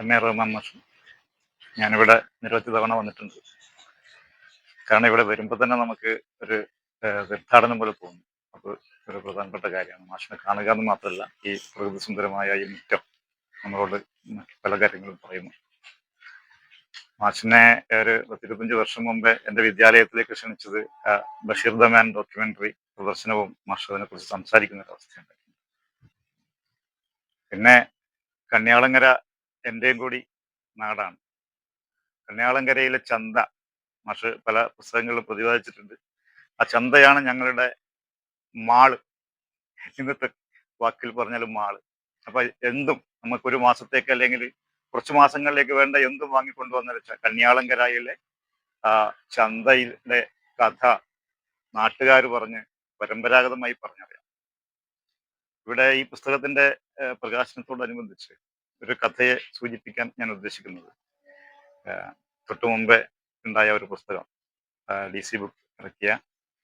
M A Rahman മാഷ്. ഞാനിവിടെ നിരവധി തവണ വന്നിട്ടുണ്ട്. കാരണം ഇവിടെ വരുമ്പോൾ തന്നെ നമുക്ക് ഒരു തീർത്ഥാടനം പോലെ തോന്നും. അത് ഒരു പ്രധാനപ്പെട്ട കാര്യമാണ്. മാഷിനെ കാണുക എന്ന് മാത്രമല്ല, ഈ പ്രകൃതി സുന്ദരമായ ഈ മുറ്റം നമ്മളോട് പല കാര്യങ്ങളും പറയുന്നു. മാഷിനെ ഒരു 10-25 വർഷം മുമ്പേ എൻ്റെ വിദ്യാലയത്തിലേക്ക് ക്ഷണിച്ചത് ബഷീർ ദ മാൻ ഡോക്യുമെന്ററി പ്രദർശനവും മാഷ് അതിനെ കുറിച്ച് സംസാരിക്കുന്ന ഒരു അവസ്ഥയുണ്ട്. പിന്നെ കന്യാളങ്ങര എൻ്റെയും കൂടി നാടാണ്. കന്യാളങ്കരയിലെ ചന്ത മാഷ് പല പുസ്തകങ്ങളിലും പ്രതിപാദിച്ചിട്ടുണ്ട്. ആ ചന്തയാണ് ഞങ്ങളുടെ മാള്, ഇന്നത്തെ വാക്കിൽ പറഞ്ഞാലും മാള്. അപ്പൊ എന്തും നമുക്കൊരു മാസത്തേക്ക് അല്ലെങ്കിൽ കുറച്ച് മാസങ്ങളിലേക്ക് വേണ്ട എന്തും വാങ്ങിക്കൊണ്ടുവന്ന വെച്ചാൽ കന്യാളങ്കരയിലെ ആ ചന്തയിലെ കഥ നാട്ടുകാർ പറഞ്ഞ് പരമ്പരാഗതമായി പറഞ്ഞറിയാം. ഇവിടെ ഈ പുസ്തകത്തിന്റെ പ്രകാശനത്തോടനുബന്ധിച്ച് ഒരു കഥയെ സൂചിപ്പിക്കാൻ ഞാൻ ഉദ്ദേശിക്കുന്നത്, തൊട്ടു മുമ്പേ ഉണ്ടായ ഒരു പുസ്തകം, DC ബുക്ക് ഇറക്കിയ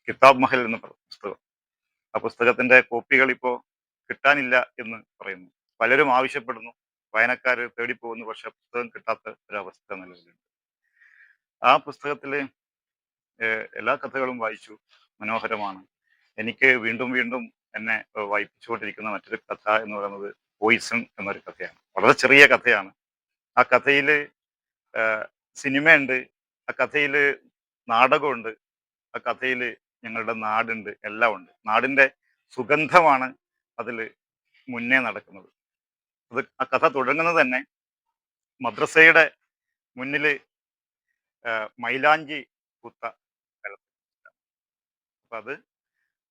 കിതാബ് മഹൽ എന്ന പുസ്തകം. ആ പുസ്തകത്തിന്റെ കോപ്പികൾ ഇപ്പോൾ കിട്ടാനില്ല എന്ന് പറയുന്നു. പലരും ആവശ്യപ്പെടുന്നു, വായനക്കാർ തേടിപ്പോകുന്നു, പക്ഷെ പുസ്തകം കിട്ടാത്ത ഒരവസ്ഥ നിലവിലുണ്ട്. ആ പുസ്തകത്തില് എല്ലാ കഥകളും വായിച്ചു, മനോഹരമാണ്. എനിക്ക് വീണ്ടും വീണ്ടും എന്നെ വായിപ്പിച്ചുകൊണ്ടിരിക്കുന്ന മറ്റൊരു കഥ എന്ന് പറയുന്നത് പോയിസൺ എന്നൊരു കഥയാണ്. വളരെ ചെറിയ കഥയാണ്. ആ കഥയില് സിനിമയുണ്ട്, ആ കഥയില് നാടകമുണ്ട്, ആ കഥയില് ഞങ്ങളുടെ നാടുണ്ട്, എല്ലാം ഉണ്ട്. നാടിന്റെ സുഗന്ധമാണ് അതിൽ മുന്നേ നടക്കുന്നത്. അത് ആ കഥ തുടങ്ങുന്നത് തന്നെ മദ്രസയുടെ മുന്നിൽ മൈലാഞ്ചി പൂത്ത സ്ഥലത്താണ്. അപ്പൊ അത്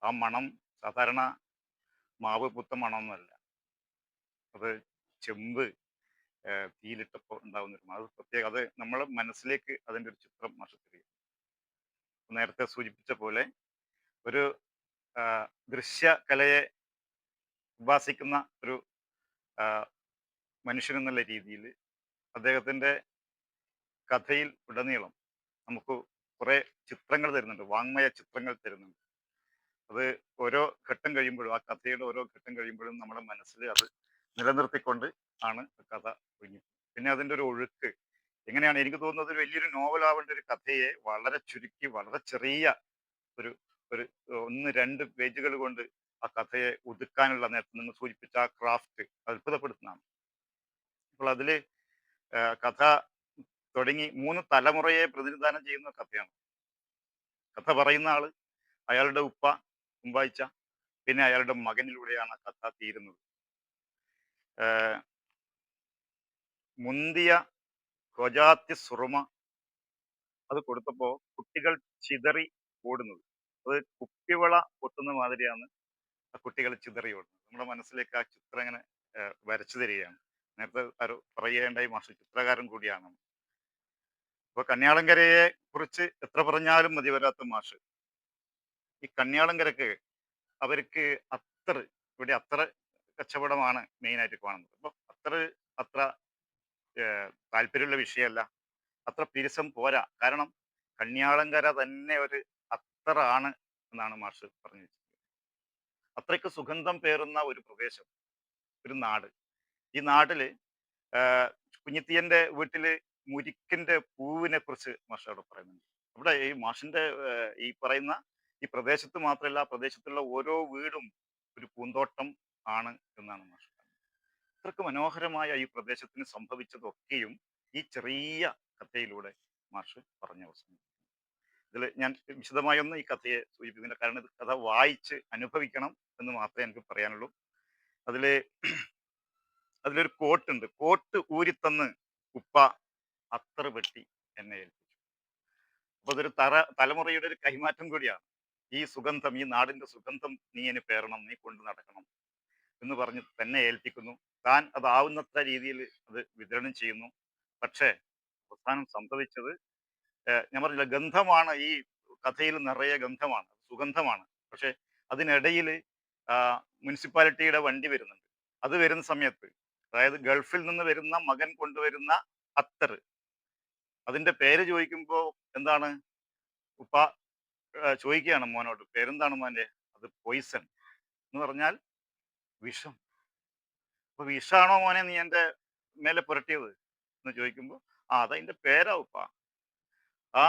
ആ മണം സാധാരണ മാവ് പൂത്ത മണമൊന്നുമല്ല, അത് ചെമ്പ് തീയിലിട്ടപ്പോൾ ഉണ്ടാകുന്ന ഒരു മണം. അത് പ്രത്യേകം, അത് നമ്മളെ മനസ്സിലേക്ക് അതിൻ്റെ ഒരു ചിത്രം നഷ്ടപ്പെടുകയും, നേരത്തെ സൂചിപ്പിച്ച പോലെ ഒരു ദൃശ്യകലയെ ഉപാസിക്കുന്ന ഒരു മനുഷ്യനെന്നുള്ള രീതിയിൽ അദ്ദേഹത്തിൻ്റെ കഥയിൽ ഉടനീളം നമുക്ക് കുറേ ചിത്രങ്ങൾ തരുന്നുണ്ട്, വാങ്മയ ചിത്രങ്ങൾ തരുന്നുണ്ട്. അത് ഓരോ ഘട്ടം കഴിയുമ്പോഴും, ആ കഥയുടെ ഓരോ ഘട്ടം കഴിയുമ്പോഴും നമ്മുടെ മനസ്സിൽ അത് നിലനിർത്തിക്കൊണ്ട് ആണ് കഥ ഒഴുങ്ങി. പിന്നെ അതിൻ്റെ ഒരു ഒഴുക്ക് എങ്ങനെയാണ്, എനിക്ക് തോന്നുന്നത് ഒരു വലിയൊരു നോവലാവേണ്ട ഒരു കഥയെ വളരെ ചുരുക്കി വളരെ ചെറിയ ഒരു ഒരു 1-2 പേജുകൾ കൊണ്ട് ആ കഥയെ ഒതുക്കാനുള്ള, നേരത്തെ നിങ്ങൾ സൂചിപ്പിച്ച ആ ക്രാഫ്റ്റ് അത്ഭുതപ്പെടുത്തുന്നതാണ്. അപ്പോൾ അതില് കഥ തുടങ്ങി 3 തലമുറയെ പ്രതിനിധാനം ചെയ്യുന്ന കഥയാണ്. കഥ പറയുന്ന ആള്, അയാളുടെ ഉപ്പ ഉമ്പായിച്ച, പിന്നെ അയാളുടെ മകനിലൂടെയാണ് കഥ തീരുന്നത്. മുന്തിയ ഖൊജാത്തി സുറുമ അത് കൊടുത്തപ്പോൾ കുട്ടികൾ ചിതറി ഓടുന്നത്, അത് കുപ്പിവള പൊട്ടുന്ന മാതിരിയാണ് ആ കുട്ടികൾ ചിതറി ഓടുന്നത്. നമ്മുടെ മനസ്സിലേക്ക് ആ ചിത്രം ഇങ്ങനെ വരച്ചു തരികയാണ്. നേരത്തെ പറയേണ്ടായി, മാഷ് ചിത്രകാരൻ കൂടിയാണ്. അപ്പൊ കന്യാളങ്കരയെ കുറിച്ച് എത്ര പറഞ്ഞാലും മതി വരാത്ത മാഷ്. ഈ കന്യാളങ്കരക്ക് അവർക്ക് അത്തർ, ഇവിടെ അത്ര കച്ചവടമാണ് മെയിനായിട്ട് കാണുന്നത്. അപ്പൊ അത്ര താല്പര്യമുള്ള വിഷയമല്ല, അത്ര പിരിസം പോരാ. കാരണം കന്യാളങ്കര തന്നെ ഒരു അത്തറാണ് എന്നാണ് മാഷ് പറഞ്ഞു വെച്ചത്. അത്രയ്ക്ക് സുഗന്ധം പേറുന്ന ഒരു പ്രദേശം, ഒരു നാട്. ഈ നാട്ടില് കുഞ്ഞിത്തിയന്റെ വീട്ടില് മുരിക്കിന്റെ പൂവിനെ കുറിച്ച് മാഷ് അവിടെ പറയുന്നുണ്ട്. ഇവിടെ ഈ മാഷിന്റെ ഈ പറയുന്ന ഈ പ്രദേശത്ത് മാത്രമല്ല, ആ പ്രദേശത്തുള്ള ഓരോ വീടും ഒരു പൂന്തോട്ടം ആണ് എന്നാണ് മാഷ് പറയുന്നത്. അത്രക്ക് മനോഹരമായ ഈ പ്രദേശത്തിന് സംഭവിച്ചതൊക്കെയും ഈ ചെറിയ കഥയിലൂടെ മാഷ് പറഞ്ഞ അവസാനം. ഇതിൽ ഞാൻ വിശദമായൊന്നും ഈ കഥയെ സൂചിപ്പിക്കുന്നില്ല, കാരണം ഇത് കഥ വായിച്ച് അനുഭവിക്കണം എന്ന് മാത്രമേ എനിക്ക് പറയാനുള്ളൂ. അതിലൊരു കോട്ടുണ്ട്, കോട്ട് ഊരിത്തന്ന് ഉപ്പ അത്തർ വെട്ടി എന്നെ ഏൽപ്പിച്ചു. അപ്പൊ അതൊരു തലമുറയുടെ ഒരു കൈമാറ്റം കൂടിയാണ്. ഈ സുഗന്ധം, ഈ നാടിന്റെ സുഗന്ധം നീ എന്നെ പേറണം, നീ കൊണ്ടു നടക്കണം എന്ന് പറഞ്ഞ് തന്നെ ഏൽപ്പിക്കുന്നു. താൻ അതാവുന്നത്ര രീതിയിൽ അത് വിതരണം ചെയ്യുന്നു. പക്ഷേ അവസാനം സംഭവിച്ചത്, ഞാൻ പറഞ്ഞില്ല, ഗന്ധമാണ് ഈ കഥയിൽ നിറയെ ഗന്ധമാണ്, സുഗന്ധമാണ്. പക്ഷെ അതിനിടയിൽ മുനിസിപ്പാലിറ്റിയുടെ വണ്ടി വരുന്നുണ്ട്. അത് വരുന്ന സമയത്ത്, അതായത് ഗൾഫിൽ നിന്ന് വരുന്ന മകൻ കൊണ്ടുവരുന്ന അത്തർ, അതിന്റെ പേര് ചോദിക്കുമ്പോൾ എന്താണ്, ഉപ്പ ചോദിക്കുകയാണ് മോനോട്, പേരെന്താണ് മോന്റെ? അത് പോയിസൺ എന്ന് പറഞ്ഞാൽ വിഷം. അപ്പൊ വിഷാണോ മോനെ നീ എൻ്റെ മേലെ പുരട്ടിയത്? എന്ന് ചോദിക്കുമ്പോൾ, ആ അതതിന്റെ പേരാ ഉപ്പ. ആ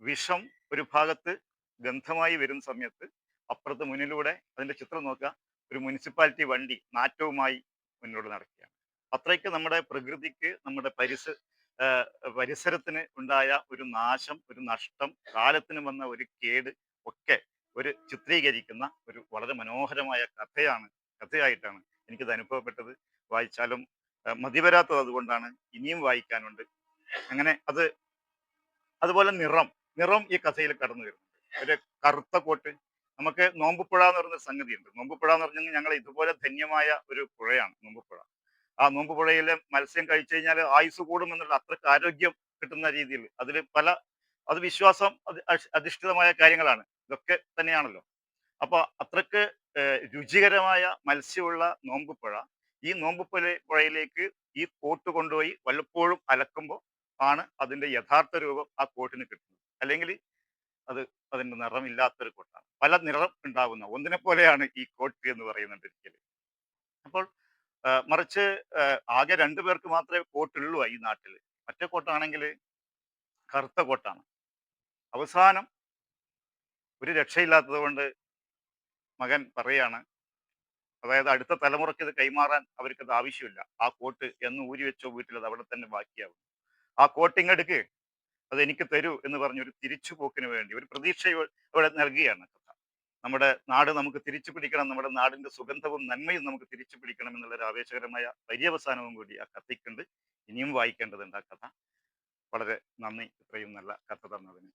വിഷം ഒരു ഭാഗത്ത് ഗന്ധമായി വരുന്ന സമയത്ത് അപ്പുറത്ത് മുന്നിലൂടെ അതിന്റെ ചിത്രം നോക്കുക, ഒരു മുനിസിപ്പാലിറ്റി വണ്ടി നാറ്റവുമായി മുന്നോട്ട് നടക്കുകയാണ്. അത്രയ്ക്ക് നമ്മുടെ പ്രകൃതിക്ക്, നമ്മുടെ പരിസരത്തിന് ഉണ്ടായ ഒരു നാശം, ഒരു നഷ്ടം, കാലത്തിന് വന്ന ഒരു കേട് ഒക്കെ ഒരു ചിത്രീകരിക്കുന്ന ഒരു വളരെ മനോഹരമായ കഥയായിട്ടാണ് എനിക്കിത് അനുഭവപ്പെട്ടത്. വായിച്ചാലും മതിവരാത്തത് അതുകൊണ്ടാണ്, ഇനിയും വായിക്കാനുണ്ട്. അങ്ങനെ അതുപോലെ നിറം ഈ കഥയിൽ കടന്നു വരുന്നുണ്ട്. ഒരു കറുത്ത കോട്ട്. നമുക്ക് നോമ്പുപുഴ എന്ന് പറയുന്ന ഒരു സംഗതിയുണ്ട്. നോമ്പുപുഴ എന്ന് പറഞ്ഞാൽ ഞങ്ങൾ ഇതുപോലെ ധന്യമായ ഒരു പുഴയാണ് നോമ്പുപുഴ. ആ നോമ്പുപുഴയിലെ മത്സ്യം കഴിച്ചു കഴിഞ്ഞാൽ ആയുസ് കൂടും എന്നുള്ള അത്രയ്ക്ക് ആരോഗ്യം കിട്ടുന്ന രീതിയിൽ അതിൽ അത് വിശ്വാസം അധിഷ്ഠിതമായ കാര്യങ്ങളാണ്. ഇതൊക്കെ തന്നെയാണല്ലോ. അപ്പൊ അത്രയ്ക്ക് രുചികരമായ മത്സ്യമുള്ള നോമ്പുപുഴ, ഈ പുഴയിലേക്ക് ഈ കോട്ട് കൊണ്ടുപോയി വല്ലപ്പോഴും അലക്കുമ്പോൾ ആണ് അതിന്റെ യഥാർത്ഥ രൂപം ആ കോട്ടിന് കിട്ടുന്നത്. അല്ലെങ്കിൽ അത് അതിന്റെ നിറമില്ലാത്തൊരു കോട്ടാണ്. പല നിറം ഉണ്ടാകുന്ന ഒന്നിനെ പോലെയാണ് ഈ കോട്ട് എന്ന് പറയുന്നുണ്ട് ഒരിക്കല്. അപ്പോൾ മറിച്ച് ആകെ 2 പേർക്ക് മാത്രമേ കോട്ടുള്ളൂ ഈ നാട്ടില്. മറ്റേ കോട്ടാണെങ്കിൽ കറുത്ത കോട്ടാണ്. അവസാനം ഒരു രക്ഷയില്ലാത്തത് കൊണ്ട് മകൻ പറയാണ്, അതായത് അടുത്ത തലമുറയ്ക്ക് ഇത് കൈമാറാൻ അവർക്കത് ആവശ്യമില്ല. ആ കോട്ട് എന്ന് ഊരി വെച്ചോ വീട്ടിൽ അത് അവിടെ തന്നെ ബാക്കിയാവും. ആ കോട്ട് ഇങ്ങെടുക്ക്, അത് എനിക്ക് തരൂ എന്ന് പറഞ്ഞ് ഒരു തിരിച്ചുപോക്കിന് വേണ്ടി ഒരു പ്രതീക്ഷ ഇവിടെ നൽകുകയാണ് കഥ. നമ്മുടെ നാട് നമുക്ക് തിരിച്ചു പിടിക്കണം, നമ്മുടെ നാടിന്റെ സുഗന്ധവും നന്മയും നമുക്ക് തിരിച്ചു പിടിക്കണം എന്നുള്ള ഒരു ആവേശകരമായ പര്യവസാനവും കൂടി ആ കഥയ്ക്കുണ്ട്. ഇനിയും വായിക്കേണ്ടതുണ്ട് ആ കഥ. വളരെ നന്ദി ഇത്രയും നല്ല കഥ തന്നതിന്.